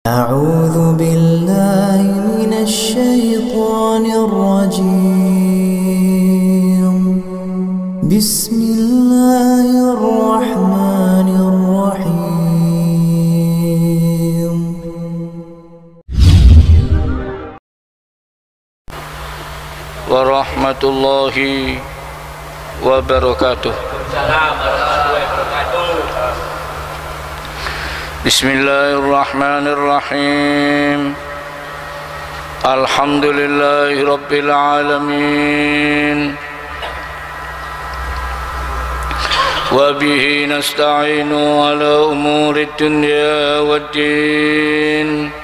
أعوذ بالله من الشيطان الرجيم. بسم الله الرحمن الرحيم. ورحمة الله وبركاته. بسم الله الرحمن الرحيم. الحمد لله رب العالمين، وبه نستعين على أمور الدنيا والدين،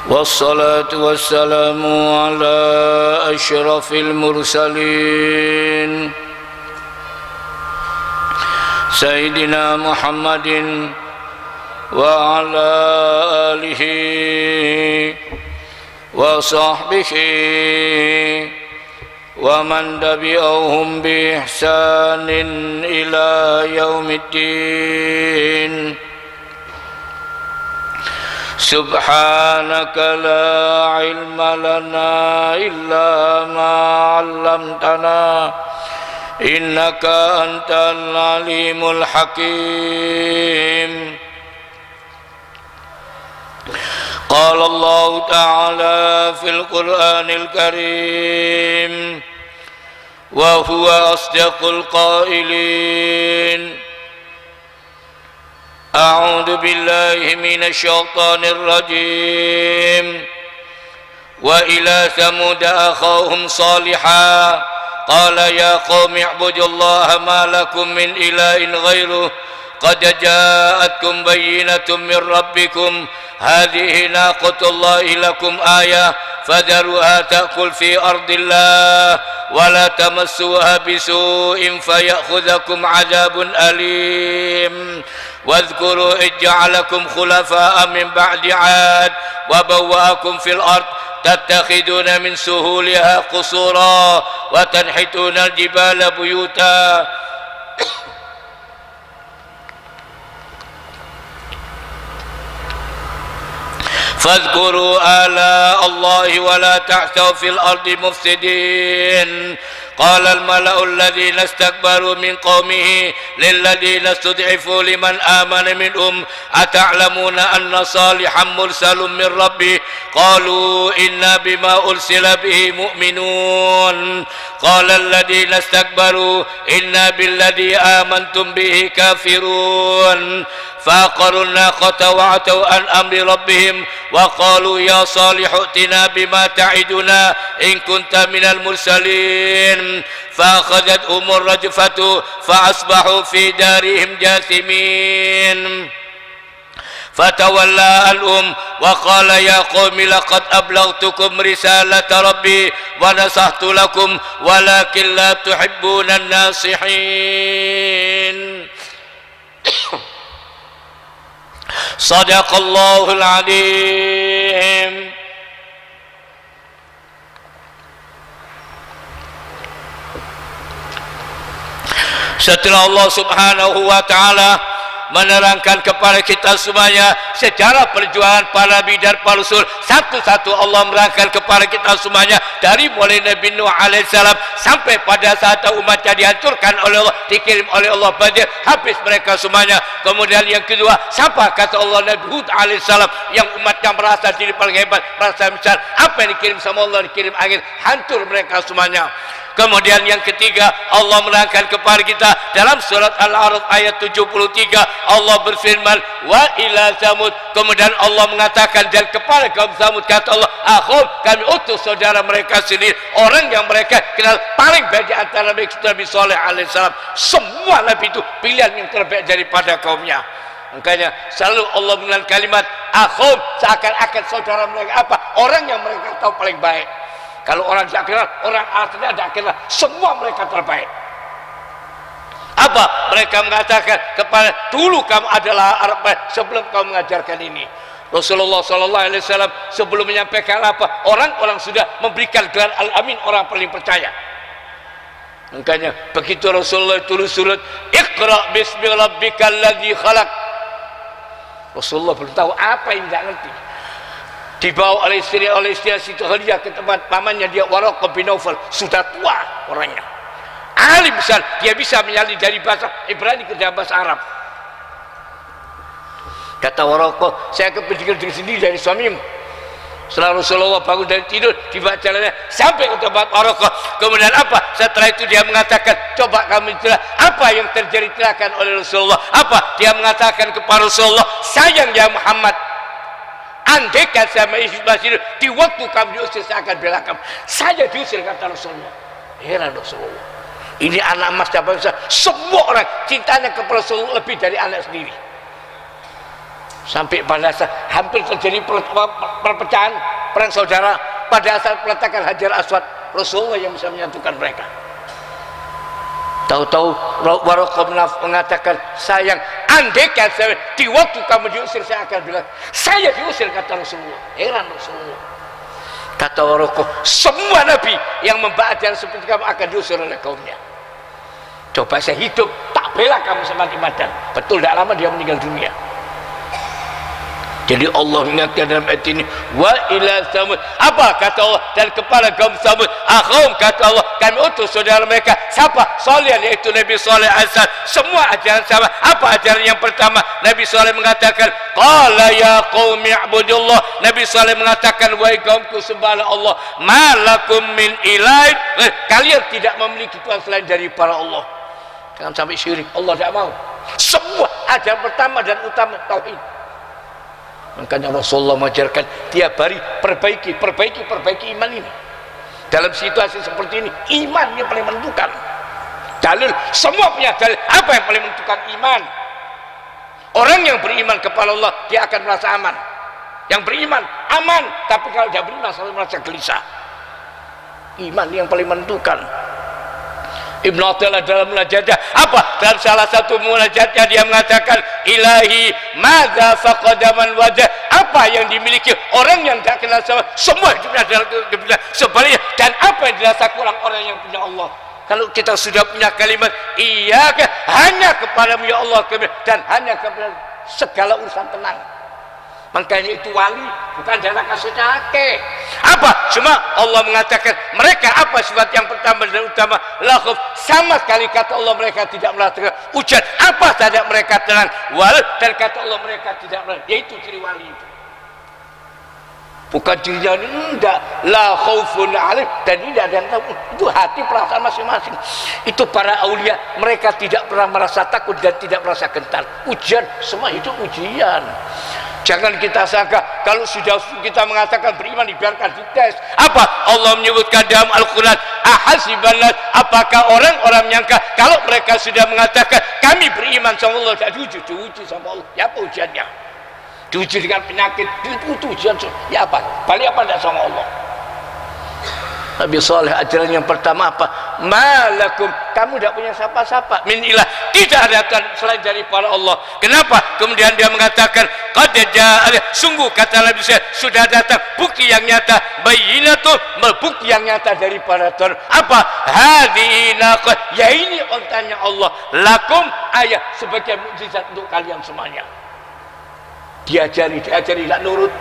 والصلاة والسلام على أشرف المرسلين سيدنا محمد وعلى آله وصحبه ومن تبعهم بإحسان إلى يوم الدين. سبحانك لا علم لنا إلا ما علمتنا إنك أنت العليم الحكيم. قال الله تعالى في القرآن الكريم وهو أصدق القائلين: أعوذ بالله من الشيطان الرجيم. وإلى ثمود أخاهم صالحا قال يا قوم اعبدوا الله ما لكم من إله غيره قد جاءتكم بينة من ربكم هذه ناقة الله لكم آية فذروها تأكل في أرض الله ولا تمسوها بسوء فيأخذكم عذاب أليم. واذكروا إذ جعلكم خلفاء من بعد عاد وبوأكم في الأرض تتخذون من سهولها قصورا وتنحتون الجبال بيوتا فاذكروا آلاء الله ولا تعثوا في الأرض مفسدين. قال الملأ الذين استكبروا من قومه للذين استضعفوا لمن آمن منهم أتعلمون أن صالحا مرسل من ربه قالوا إنا بما أرسل به مؤمنون. قال الذين استكبروا إنا بالذي آمنتم به كافرون. فعقروا الناقة وعتوا عن أمر ربهم وقالوا يا صالح ائتنا بما تعدنا إن كنت من المرسلين. فأخذتهم الرجفة فأصبحوا في دارهم جاثمين. فتولى عنهم وقال يا قوم لقد أبلغتكم رسالة ربي ونصحت لكم ولكن لا تحبون الناصحين. صدق الله العظيم. Setelah Allah Subhanahu wa ta'ala menerangkan kepada kita semuanya sejarah perjuangan para nabi dan para rasul, satu-satu Allah menerangkan kepada kita semuanya dari mulai Nabi Nuh alaihissalam sampai pada saat umatnya dihancurkan oleh Allah, dikirim oleh Allah banjir, habis mereka semuanya. Kemudian yang kedua, siapa kata Allah Nabi Hud alaihissalam yang umatnya merasa diri paling hebat, merasa besar, apa yang dikirim sama Allah, dikirim angin, hancur mereka semuanya. Kemudian yang ketiga, Allah menerangkan kepada kita dalam surat Al-A'raf ayat 73, Allah berfirman wa ila Samud. Kemudian Allah mengatakan dan kepada kaum Samud kata Allah, akhum, kami utus saudara mereka sendiri, orang yang mereka kenal paling baik di antara mereka Nabi Saleh alaihissalam. Semua nabi itu pilihan yang terbaik daripada kaumnya. Makanya selalu Allah menggunakan kalimat akhum, seakan-akan saudara mereka apa? Orang yang mereka tahu paling baik. Kalau orang tidak kenal, orang artinya tidak kenal, semua mereka terbaik. Apa? Mereka mengatakan kepada dulu kamu adalah Arab sebelum kamu mengajarkan ini. Rasulullah SAW sebelum menyampaikan apa, orang-orang sudah memberikan gelar Al-Amin, orang paling percaya. Makanya begitu Rasulullah tulis surat Iqra bismi rabbikal ladzi khalaq, Rasulullah belum tahu apa yang tidak ngerti. Dibawa oleh istri Siti Khadijah ke tempat pamannya dia, Waraqah bin Naufal, sudah tua orangnya, alim besar, dia bisa menyalin dari bahasa Ibrani ke dalam bahasa Arab. Kata Waraqah, saya kepentingan diri sendiri dari suamimu. Setelah Rasulullah bangun dari tidur, dibacaannya sampai ke tempat Waraqah. Kemudian apa? Setelah itu dia mengatakan, coba kamu itulah apa yang terjadi telakan oleh Rasulullah. Apa? Dia mengatakan kepada Rasulullah, sayang ya Muhammad, andaikan saya masih di waktu kamu diusir, saya akan bela kamu. Saya diusir, kata Rasulullah. Heran Rasulullah, ini anak emas dan bangsa. Semua orang cintanya kepada Rasulullah lebih dari anak sendiri. Sampai pada saat hampir terjadi perpecahan, perang saudara, pada saat peletakan Hajar Aswad, Rasulullah yang bisa menyatukan mereka. Tahu-tahu Waraqah mengatakan, sayang, andaikan saya di waktu kamu diusir, saya akan bilang saya diusir, kata Rasulullah. Heran Rasulullah. Kata Waraqah, semua nabi yang membahas yang seperti kamu akan diusir oleh kaumnya. Coba saya hidup, tak bela kamu semati-mati. Betul, tidak lama dia meninggal dunia. Jadi Allah mengingatkan dalam ayat ini, wa ila Samud, apa kata Allah, dan kepada kaum Samud, akhum, kata Allah, kami utus saudara mereka. Siapa? Saleh, yaitu Nabi Saleh Asal. Semua ajaran sama. Apa ajaran yang pertama? Nabi Saleh mengatakan, qala ya qaumi ibudullah. Nabi Saleh mengatakan, wahai kaumku, sembahlah Allah, malakum min ilahin, kalian tidak memiliki Tuhan selain daripada Allah. Jangan sampai syirik, Allah tidak mau. Semua ajaran pertama dan utama tauhid. Makanya Rasulullah mengajarkan tiap hari perbaiki iman ini. Dalam situasi seperti ini, iman yang paling menentukan. Dalil, semua punya dalil. Apa yang paling menentukan iman? Orang yang beriman kepada Allah, dia akan merasa aman. Yang beriman aman, tapi kalau dia beriman selalu merasa gelisah. Iman yang paling menentukan. Ibnu Athaillah dalam munajatnya apa? Dalam salah satu munajatnya dia mengatakan, ilahi madza faqada man wajah, apa yang dimiliki orang yang tidak kenal sama, semua hidupnya adalah kebenaran sebaliknya, dan apa yang dirasa kurang orang yang punya Allah. Kalau kita sudah punya kalimat iyyaka, hanya kepadamu ya Allah, dan hanya kepada segala urusan tenang. Makanya itu wali bukan jalan kasutake. Apa? Cuma Allah mengatakan mereka apa sifat yang pertama dan utama? Lahum, sama sekali kata Allah mereka tidak merasakan hujan. Apa saja mereka tenang. Wal, dan kata Allah mereka tidak merasakan. Yaitu ciri wali itu. Bukan cirinya enggak. La khaufun alaihim, dan ini ada yang tahu. Itu hati perasaan masing-masing. Itu para aulia, mereka tidak pernah merasa takut dan tidak merasa gentar. Ujian, semua hidup ujian. Jangan kita sangka kalau sudah kita mengatakan beriman dibiarkan dites. Apa? Allah menyebutkan dalam Al-Quran, ahasibannas, apakah orang-orang menyangka kalau mereka sudah mengatakan kami beriman sama Allah, tidak diuji sama Allah. Ya apa ujiannya? Diuji dengan penyakit, itu ujian. Ya apa? Balik apa tidak sama Allah? Nabi Saleh ajaran yang pertama apa? Malakum, kamu tidak punya siapa-siapa min ilah, tidak ada selain daripada Allah. Kenapa? Kemudian dia mengatakan qad jaa, sungguh kata Nabi sudah datang bukti yang nyata, bayyinatun, bukti yang nyata daripada Tuhan. Apa? Hadhihi naqah, ya ini ontanya Allah, lakum ayat, sebagai mukjizat untuk kalian semuanya. Diajari tidak nurut.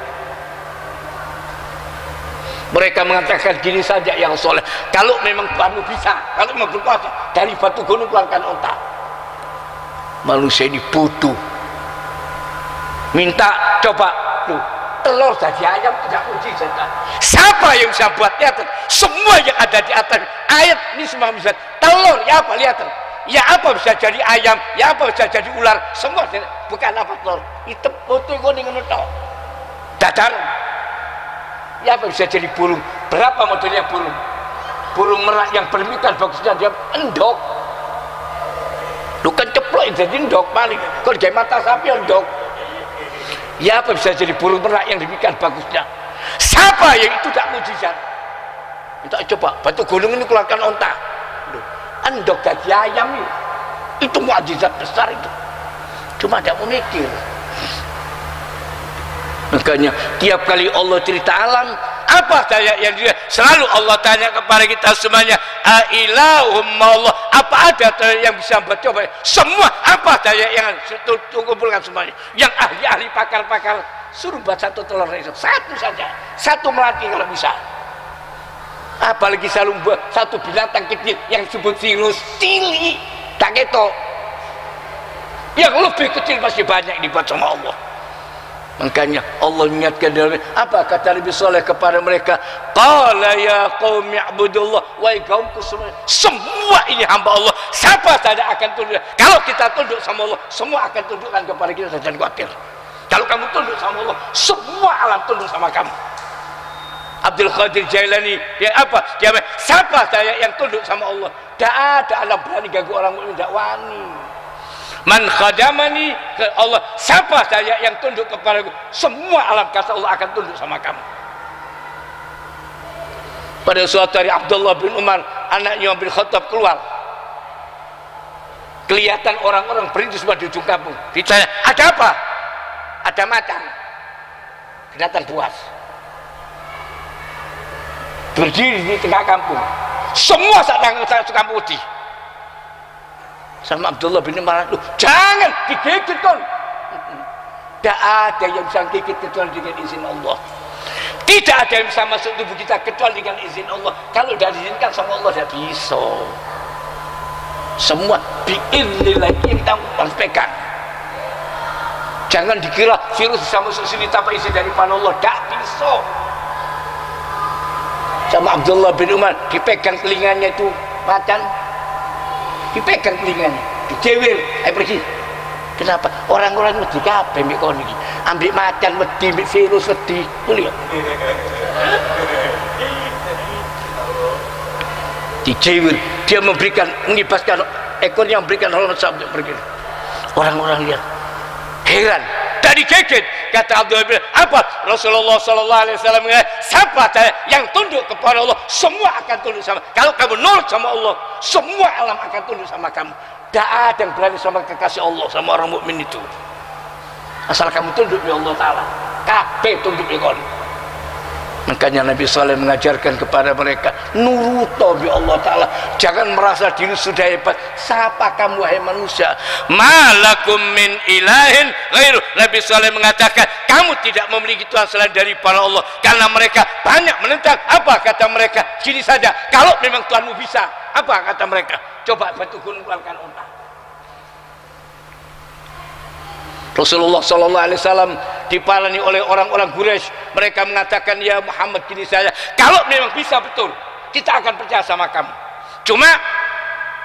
Mereka mengatakan gini saja yang soleh, kalau memang Tuhanmu bisa, kalau memang berkuasa, dari batu gunung keluarkan onta. Manusia ini bodoh. Minta coba tuh, telur jadi ayam tidak mujizat. Siapa yang bisa buat? Lihat, semua yang ada di atas ayat ini semua bisa. Telur ya apa? Lihat, ya apa bisa jadi ayam, ya apa bisa jadi ular, semua bukan apa telur. Itu putih kuning nutok. Dadar. Ya apa bisa jadi burung? Berapa modelnya burung? Burung merak yang bermigran bagusnya dia endok. Lu kan ceplok jadi endok paling. Kalau jadi mata sapi endok. Ya apa bisa jadi burung merak yang demikian bagusnya? Siapa yang itu tak mujizat? Kita coba batu gunung ini keluarkan onta. Endok jadi ayam ini. Itu mujizat besar itu. Cuma tidak mau mikir. Makanya tiap kali Allah cerita alam, apa daya yang dia selalu Allah tanya kepada kita semuanya, ailahum Allah, apa ada daya yang bisa mencoba semua, apa daya yang kumpulkan semuanya, yang ahli-ahli pakar-pakar suruh buat satu telur itu, satu saja, satu melati kalau bisa. Apalagi selalu buat satu binatang kecil yang disebut virus cili, tak ketok, yang lebih kecil masih banyak dibuat sama Allah. Makanya Allah ingatkan dalam apa kata Nabi Saleh kepada mereka, qala ya qaumi ibudullah, wahai kaumku semua ini hamba Allah, siapa saja akan tunduk. Kalau kita tunduk sama Allah, semua akan tundukkan kepada kita, jangan khawatir. Kalau kamu tunduk sama Allah, semua alam tunduk sama kamu. Abdul Qadir Jailani dia apa? Dia siapa saya yang tunduk sama Allah? Tidak ada alam berani ganggu orang mukmin, tidak wani. Man khadamani ke Allah, siapa saya yang tunduk kepadaku, semua alam kata Allah akan tunduk sama kamu. Pada suatu hari Abdullah bin Umar anaknya bin Khattab keluar, kelihatan orang-orang berintis semua di ujung kampung. Ditanya, ada apa? Ada macan, kelihatan buas, berdiri di tengah kampung, semua satu kampung putih. Sama Abdullah bin Umar, jangan digigit kon. Tidak ada yang bisa gigit kecuali dengan izin Allah. Tidak ada yang bisa masuk tubuh kita kecuali dengan izin Allah. Kalau tidak diizinkan sama Allah tidak bisa. Semua biiznillah kita harus pegang. Jangan dikira virus bisa masuk sini tanpa izin daripada Allah, tidak bisa. Sama Abdullah bin Umar dipegang telinganya itu macan, dipegang telinganya, dijewel, ayo pergi. Kenapa? Orang-orang wedi kabeh mbek kono iki. Ambek macan wedi, ambek virus wedi. Kuliah. Dijewel, dia memberikan, mengibaskan ekornya, memberikan hormat sampai pergi. Orang-orang lihat heran, dari geget. Kata Abdullah bin, apa? Rasulullah sallallahu alaihi wasallam mengatakan, siapa yang tunduk kepada Allah, semua akan tunduk sama. Kalau kamu nurut sama Allah, semua alam akan tunduk sama kamu. Tidak ada yang berani sama kekasih Allah, sama orang mukmin itu. Asal kamu tunduk ya Allah Ta'ala, kabeh tunduk ya kon. Makanya Nabi Saleh mengajarkan kepada mereka, nuruto bi Allah Ta'ala, jangan merasa diri sudah hebat. Siapa kamu wahai manusia? Malakum min ilahin ghairu. Nabi Saleh mengatakan, kamu tidak memiliki Tuhan selain daripada Allah. Karena mereka banyak menentang. Apa kata mereka? Gini saja, kalau memang Tuhanmu bisa, apa kata mereka? Coba batu gunung keluarkan unta. Rasulullah SAW dipalani oleh orang-orang Quraisy. Mereka mengatakan, ya Muhammad gini saja, kalau memang bisa betul, kita akan percaya sama kamu. Cuma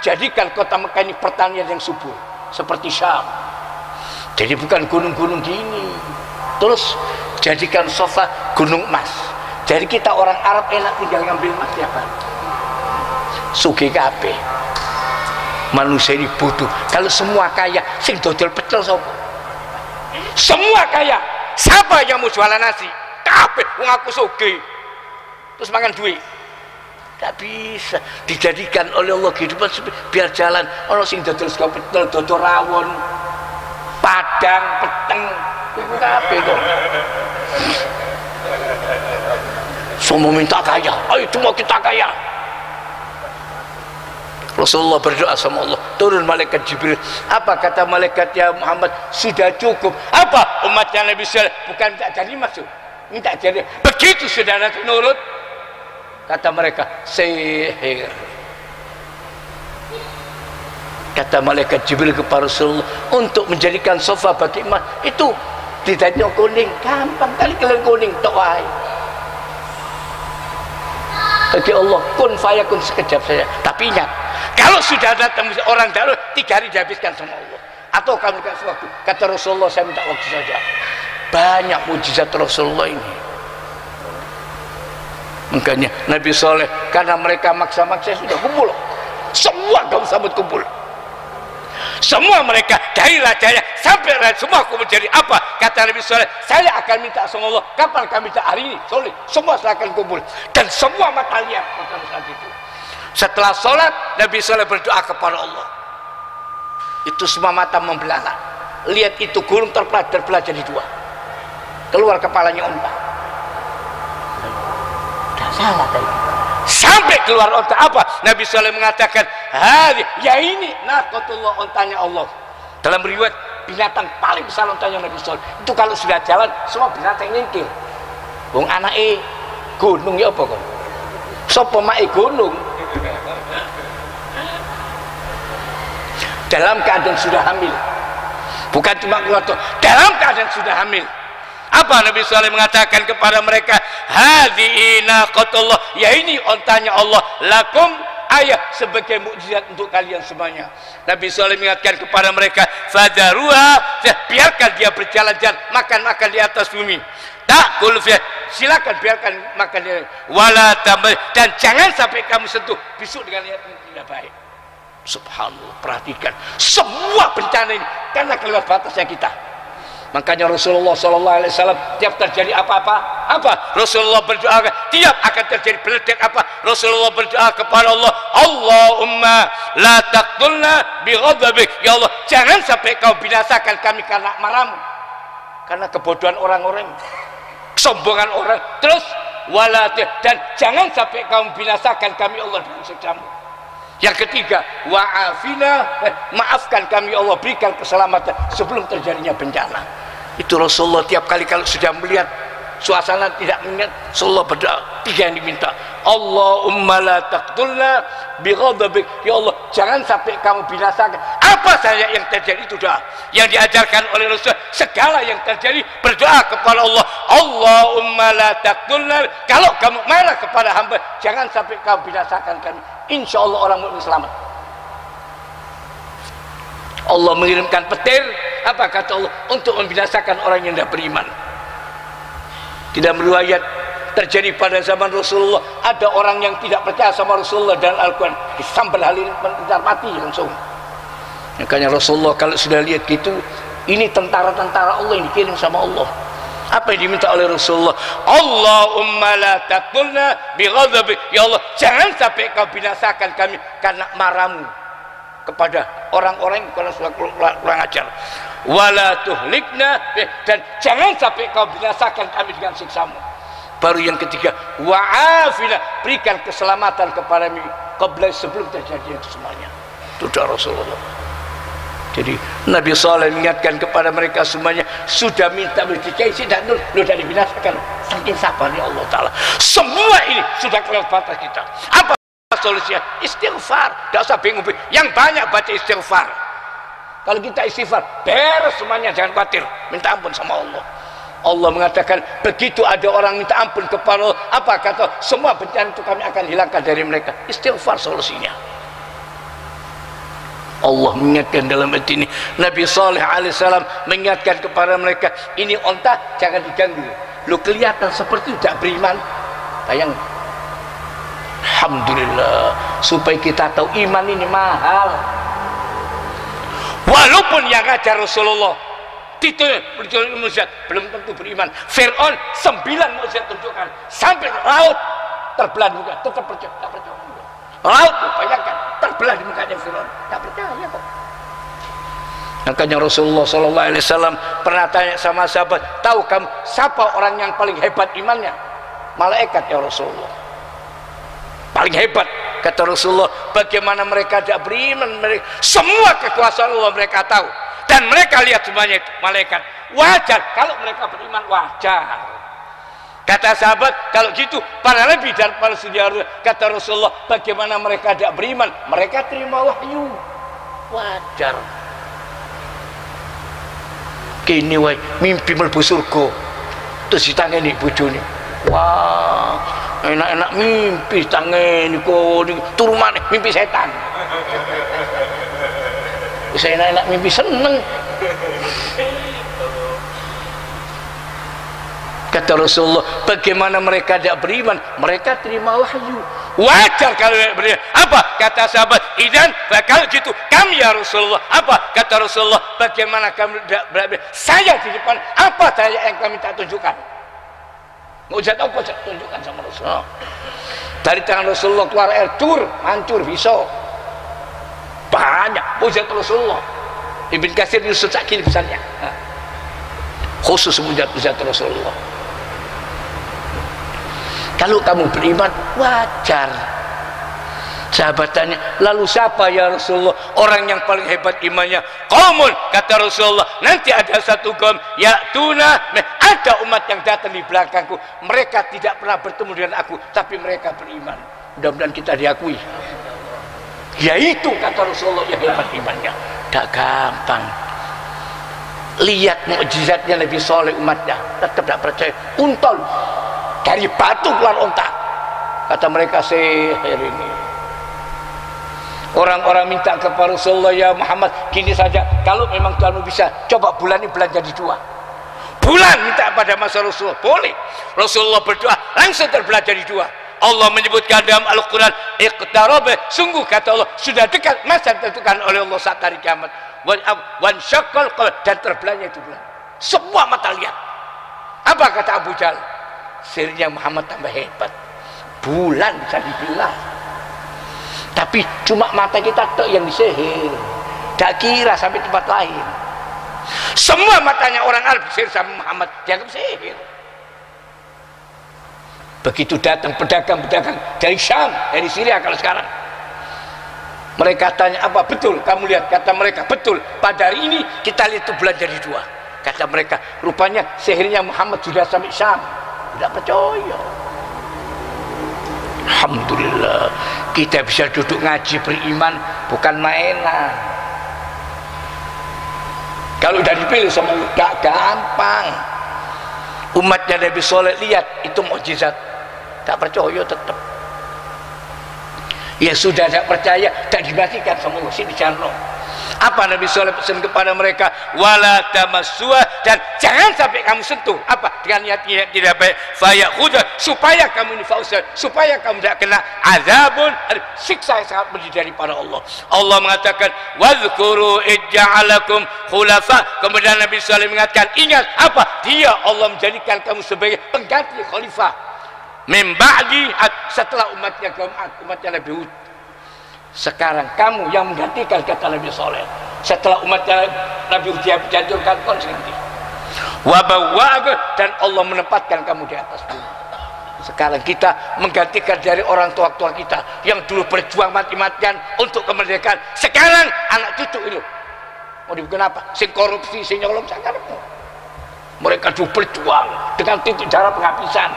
jadikan kota Mekah ini pertanian yang subur seperti Syam. Jadi bukan gunung-gunung gini. Terus jadikan sofa gunung emas. Jadi kita orang Arab enak tinggal ngambil emas tiap hari. Sugih kabeh. Manusia ini butuh. Kalau semua kaya, sing dodol pecel sapa? Semua kaya, siapa yang mau jualan nasi? Kabeh wong aku sugih. Terus makan duit. Tidak bisa dijadikan oleh Allah kehidupan biar jalan. Ono sing dodol sego pecel, dodol rawon, padang, peteng, iku kabeh kok. Semua minta kaya, ayo semua kita kaya. Rasulullah berdoa sama Allah, turun malaikat Jibril. Apa kata malaikat, ya Muhammad, sudah cukup. Apa umatnya Nabi Saleh? Bukan minta jadi masuk, minta jadi. Begitu sudah nanti nurut, kata mereka, sihir. Kata malaikat Jibril kepada Rasulullah, untuk menjadikan sofa bagi emas itu tidak kuning, gampang kali kalian kuning tok wae. Bagi Allah kun fayakun sekejap saja. Tapi ingat, kalau sudah datang orang darurat 3 hari dihabiskan sama Allah. Atau kamu kasih waktu. Kata Rasulullah, saya minta waktu saja. Banyak mujizat Rasulullah ini. Makanya Nabi Saleh, karena mereka maksa-maksa sudah kumpul. Semua kaum sahabat kumpul. Semua mereka dari rajanya sampai raja semua kumpul. Jadi apa? Kata Nabi Saleh, saya akan minta sama Allah. Kapan kami minta? Hari ini. Soleh. Semua akan kumpul. Dan semua mata lihat pada saat itu. Setelah sholat, Nabi Saleh berdoa kepada Allah. Itu semua mata membelalak. Lihat itu gunung terbelah jadi 2. keluar kepalanya unta. Tidak salah tadi. Sampai keluar unta apa? Nabi SAW mengatakan, ya ini naqatullah, untanya Allah. Dalam riwayat, binatang paling besar untanya Nabi SAW. Itu kalau sudah jalan, semua binatang nyingkir. Wong anake gunung ya apa kon? Sapa mae gunung? Dalam keadaan sudah hamil. Bukan cuma keluar, dalam keadaan sudah hamil. Apa Nabi SAW mengatakan kepada mereka, hadhihi naqatullah, ya ini ontanya Allah, lakum ayat sebagai mukjizat untuk kalian semuanya. Nabi SAW mengingatkan kepada mereka, fadaruha, biarkan dia berjalan-jalan, makan-makan di atas bumi. Takul fiha, silakan biarkan makan dia. Wala tambah, dan jangan sampai kamu sentuh besok dengan niat yang tidak baik. Subhanallah, perhatikan semua bencana ini karena kelewat batasnya kita. Makanya Rasulullah SAW tiap terjadi apa-apa, Rasulullah berdoa, tiap akan terjadi meledak apa, Rasulullah berdoa kepada Allah, Allahumma la taqtulna bi ghadabik, ya Allah jangan sampai kau binasakan kami karena marahmu, karena kebodohan orang-orang, kesombongan orang, terus wala, dan jangan sampai kau binasakan kami Allah dengan siksamu. Yang ketiga, wa'afina, maafkan kami Allah, berikan keselamatan sebelum terjadinya bencana. Itu Rasulullah tiap kali kalau sudah melihat suasana tidak mengingat, Rasulullah berdoa, tiga yang diminta, Allahumma la taqtulna bi ghadabik, ya Allah jangan sampai kamu binasakan apa saja yang terjadi. Itu doa yang diajarkan oleh Rasul. Segala yang terjadi berdoa kepada Allah, Allahumma la taqtulna, kalau kamu marah kepada hamba jangan sampai kamu binasakan kami, insya Allah orang mukmin selamat. Allah mengirimkan petir, apa kata Allah, untuk membinasakan orang yang tidak beriman. Tidak meriwayat terjadi pada zaman Rasulullah, ada orang yang tidak percaya sama Rasulullah dan Al-Quran, disambal halil mengejar mati langsung. Makanya Rasulullah kalau sudah lihat gitu, ini tentara-tentara Allah yang dikirim sama Allah. Apa yang diminta oleh Rasulullah, Allahumma la taqtulna bi ghadabik, ya Allah jangan sampai kau binasakan kami karena marahmu kepada orang-orang yang sudah kurang ajar. Wala tuhlikna, dan jangan sampai kau binasakan kami dengan siksamu. Baru yang ketiga, wa'afina, berikan keselamatan kepada kami qabla, sebelum terjadi itu semuanya. Itu doa Rasulullah. Jadi Nabi SAW mengingatkan kepada mereka semuanya, sudah minta berjaya dan sudah dibinasakan, saking sabarnya Allah Ta'ala. Semua ini sudah kelewat batas kita. Apa solusinya? Istighfar. Tidak usah bingung, yang banyak baca istighfar. Kalau kita istighfar beres semuanya, jangan khawatir, minta ampun sama Allah. Allah mengatakan begitu ada orang minta ampun kepada Allah, apa kata, semua bencana itu kami akan hilangkan dari mereka. Istighfar solusinya. Allah mengingatkan dalam ayat ini, Nabi Saleh alaihissalam mengingatkan kepada mereka, ini onta jangan diganggu, lu kelihatan seperti tidak beriman. Bayang, alhamdulillah, supaya kita tahu iman ini mahal. Walaupun yang ngajar Rasulullah itu mukjizat belum tentu beriman. Fir'aun 9 mukjizat tunjukkan sampai laut terbelah juga tetap percaya, tak percaya. Laut bayangkan terbelah di mukanya Fir'aun, tak percaya kok. Makanya Rasulullah SAW pernah tanya sama sahabat, tahu kamu siapa orang yang paling hebat imannya? Malaikat ya Rasulullah, paling hebat. Kata Rasulullah, bagaimana mereka tidak beriman, mereka semua kekuasaan Allah mereka tahu dan mereka lihat semuanya itu malaikat. Wajar kalau mereka beriman, wajar. Kata sahabat, kalau gitu para nabi dan para sejarah, kata Rasulullah, bagaimana mereka tidak beriman, mereka terima wahyu, wajar. Kini wai mimpi mlebu surga terus ditangani bojone, wah enak-enak mimpi tangeni kok turu maneh mimpi setan. Wis enak-enak mimpi seneng. Kata Rasulullah, bagaimana mereka tidak beriman, mereka terima wahyu, wajar kalau beriman. Apa kata sahabat, idan bakal gitu kami ya Rasulullah. Apa kata Rasulullah, bagaimana kami tidak beriman, saya di depan apa saya yang kami tak tunjukkan. Mujizat apa saya tunjukkan sama Rasulullah. Dari tangan Rasulullah keluar air tur, hancur bisa. Banyak mujizat Rasulullah. Ibn Katsir Yusuf Sakil misalnya. khusus mujizat Rasulullah. Kalau kamu beriman, wajar. Sahabat tanya, lalu siapa ya Rasulullah orang yang paling hebat imannya? Qaumun, kata Rasulullah, nanti ada satu kaum ya'tuna, ada umat yang datang di belakangku, mereka tidak pernah bertemu dengan aku, tapi mereka beriman. Mudah-mudahan kita diakui. Yaitu kata Rasulullah yang hebat imannya. Tak gampang. Lihat mukjizatnya Nabi Saleh umatnya, tetap tidak percaya. Untol dari batu keluar onta. Kata mereka, sihir ini. Orang-orang minta kepada Rasulullah, ya Muhammad, gini saja, kalau memang Tuhanmu bisa, coba bulan ini belah jadi 2. Bulan minta pada masa Rasulullah, boleh. Rasulullah berdoa, langsung terbelah jadi 2. Allah menyebutkan dalam Al-Quran, iqtarab, sungguh kata Allah, sudah dekat masa ditentukan oleh Allah saat hari kiamat. Wan syaqqal qamar, dan terbelahnya itu bulan. Semua mata lihat. Apa kata Abu Jahal? Sihirnya Muhammad tambah hebat. Bulan bisa dibelah. Tapi cuma mata kita tok yang disihir, tak kira sampai tempat lain. Semua matanya orang Arab disihir sama Muhammad, dianggap sihir. Begitu datang pedagang-pedagang dari Syam, dari Syria kalau sekarang, mereka tanya, apa betul kamu lihat? Kata mereka, betul, pada hari ini kita lihat itu bulan jadi 2. Kata mereka, rupanya sihirnya Muhammad sudah sampai Syam. Tidak percaya. Alhamdulillah, kita bisa duduk ngaji beriman, bukan mainan. Kalau udah dipilih sama gak gampang. Umatnya Nabi Saleh, lihat itu mukjizat, tak percaya tetap. Ya sudah tidak percaya, tak dimatikan sama Allah, sini jarno. Apa Nabi Saleh pesan kepada mereka? Wala tamassuha, dan jangan sampai kamu sentuh. Apa? Dengan niat tidak baik. Fayakhudha, supaya kamu ini fauzan, supaya kamu tidak kena azabun, siksa yang sangat pedih daripada Allah. Allah mengatakan, wadhkuru ij'alakum khulafa. Kemudian Nabi Saleh mengatakan, ingat apa? Dia Allah menjadikan kamu sebagai pengganti khalifah. Min ba'di, setelah umatnya umatnya Nabi Hud. Sekarang kamu yang menggantikan, kata Nabi Saleh. Setelah umatnya Nabi Hud dijatuhkan, konsentrasi. Wabawwa'aka, dan Allah menempatkan kamu di atas bumi. Sekarang kita menggantikan dari orang tua-tua kita yang dulu berjuang mati-matian untuk kemerdekaan. Sekarang anak cucu itu mau dibikin apa? Sing korupsi, sing nyolong, sekarang mereka dulu berjuang dengan titik darah penghabisan.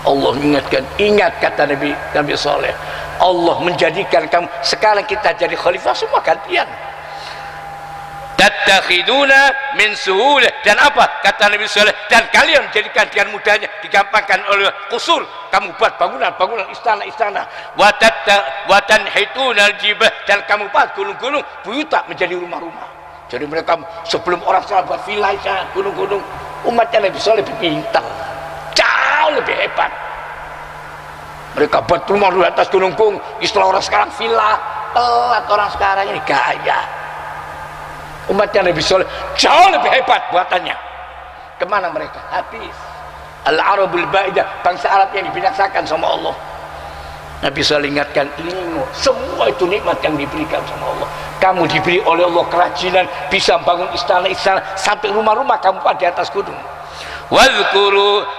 Allah ingatkan, ingat kata Nabi Saleh, Allah menjadikan kamu, sekarang kita jadi khalifah, semua gantian. Tattakhiduna min suhulah, dan apa kata Nabi Saleh, dan kalian menjadikan dengan mudahnya, digampangkan oleh kusur, kamu buat bangunan istana-istana. Wa tanhituna aljibah, dan kamu buat gunung-gunung buyuta menjadi rumah-rumah. Jadi mereka sebelum orang salah buat villa, gunung-gunung, umatnya Nabi Saleh pintar, jauh lebih hebat. Mereka buat rumah di atas gunung-gunung. Istilah orang sekarang villa, telat orang sekarang ini gaya. Umatnya Nabi Saleh jauh lebih hebat buatannya. Kemana mereka? Habis. Al-Arabul Ba'idah, bangsa Arab yang dibinasakan sama Allah. Nabi Saleh ingatkan, ilmu, semua itu nikmat yang diberikan sama Allah. Kamu diberi oleh Allah kerajinan, bisa bangun istana-istana, sampai rumah-rumah kamu di atas gunung.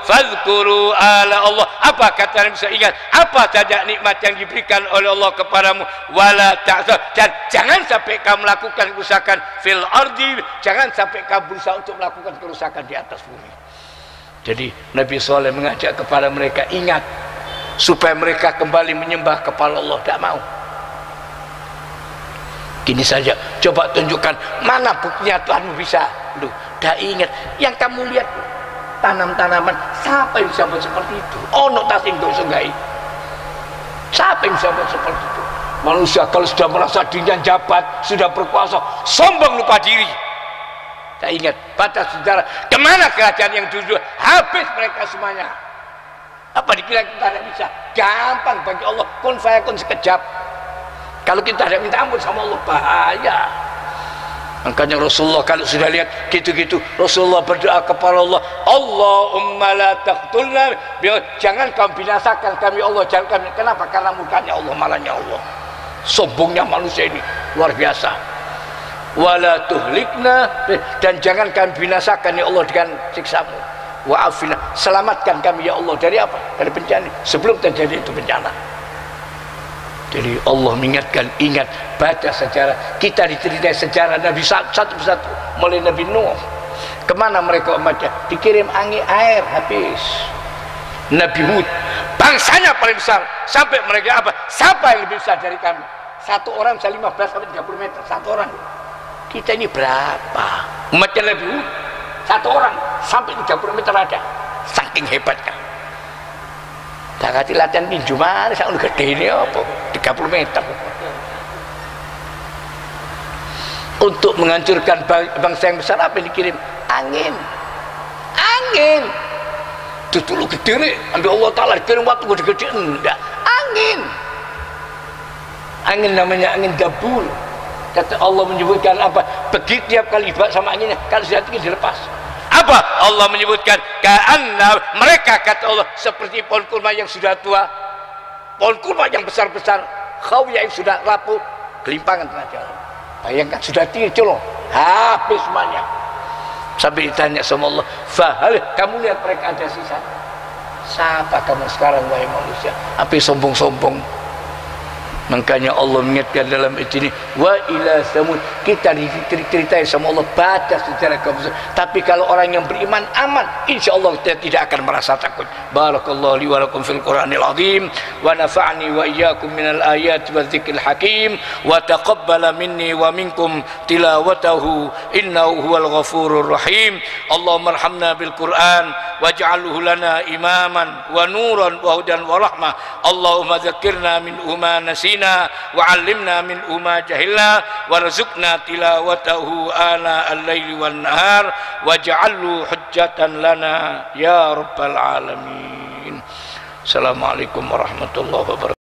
Fadhkuru ala Allah. Apa kata Nabi Saleh? Ingat apa saja nikmat yang diberikan oleh Allah kepadamu. Wala ta'sab, dan jangan sampai kamu melakukan kerusakan fil ardi, jangan sampai kamu berusaha untuk melakukan kerusakan di atas bumi. Jadi Nabi Saleh mengajak kepada mereka, ingat, supaya mereka kembali menyembah kepada Allah. Tidak mau. Gini saja, coba tunjukkan mana buktinya Tuhanmu bisa. Loh, dah ingat yang kamu lihat tanam-tanaman, siapa yang bisa buat seperti itu? Ono tasing untuk sungai. Siapa yang bisa buat seperti itu? Manusia kalau sudah merasa dirinya jabat, sudah berkuasa, sombong, lupa diri. Saya ingat baca sejarah, kemana kerajaan yang dulu, habis mereka semuanya. Apa dikira kita tidak bisa? Gampang bagi Allah, kun fayakun sekejap. Kalau kita tidak minta ampun sama Allah, bahaya. Makanya Rasulullah kalau sudah lihat gitu-gitu, Rasulullah berdoa kepada Allah, Allahumma la taqtulna, jangan kau binasakan kami Allah, jangan kami. Kenapa? Karena murkanya Allah, malahnya Allah. Sombongnya manusia ini luar biasa. wala tuhlikna, dan jangan kami binasakan ya Allah dengan siksamu. Wa'afina, selamatkan kami ya Allah dari apa? Dari bencana sebelum terjadi itu bencana. Jadi Allah mengingatkan, ingat, baca sejarah. Kita diceritai sejarah Nabi satu persatu, mulai Nabi Nuh, kemana mereka umatnya, dikirim angin air habis. Nabi Hud, bangsanya paling besar, sampai mereka apa? Siapa yang lebih besar dari kami? Satu orang bisa 15 sampai 30 meter, satu orang. Kita ini berapa? Umatnya Nabi Hud, satu orang sampai 30 meter ada, saking hebatnya. Tak kasih latihan tinju mana, saya udah gede ini apa? 30 meter. Untuk menghancurkan bangsa yang besar, apa yang dikirim? Angin. Angin. Itu dulu gede nih, ambil Allah Ta'ala dikirim waktu gede-gede, enggak. Angin. Angin namanya angin gabul. Kata Allah menyebutkan apa? Begitu tiap kali bak sama anginnya, kalau sudah tinggi dilepas. Apa Allah menyebutkan? Ka'anna, mereka kata Allah seperti pohon kurma yang sudah tua, pohon kurma yang besar-besar, khawiyah yang sudah rapuh, gelimpangan tengah jalan. Bayangkan sudah tinggi colong, habis semuanya. Sampai ditanya sama Allah, fahal kamu lihat mereka ada sisa? Siapa kamu sekarang wahai manusia? Apa sombong-sombong? Makanya Allah mengingatkan dalam ayat ini, wa ila samud, kita diceritai sama Allah, baca sejarah kaum. Tapi kalau orang yang beriman aman, insyaallah kita tidak akan merasa takut. Barakallahu li wa lakum fil Qur'anil azim, wa nafa'ani wa iyyakum minal ayati wadh-dhikril hakim, wa taqabbala minni wa minkum tilawatahu innahu huwal ghafurur rahim. Allahumma arhamna bil Qur'an waj'alhu lana imaman wa nuran wa hudan wa rahmah. Allahumma dzakkirna min ma nasina wa'allimna min ma jahilna warzuqna tilawatahu ana al-laili wan nahar waj'alhu hujjatan lana ya rabbal alamin. Assalamualaikum warahmatullahi wabarakatuh.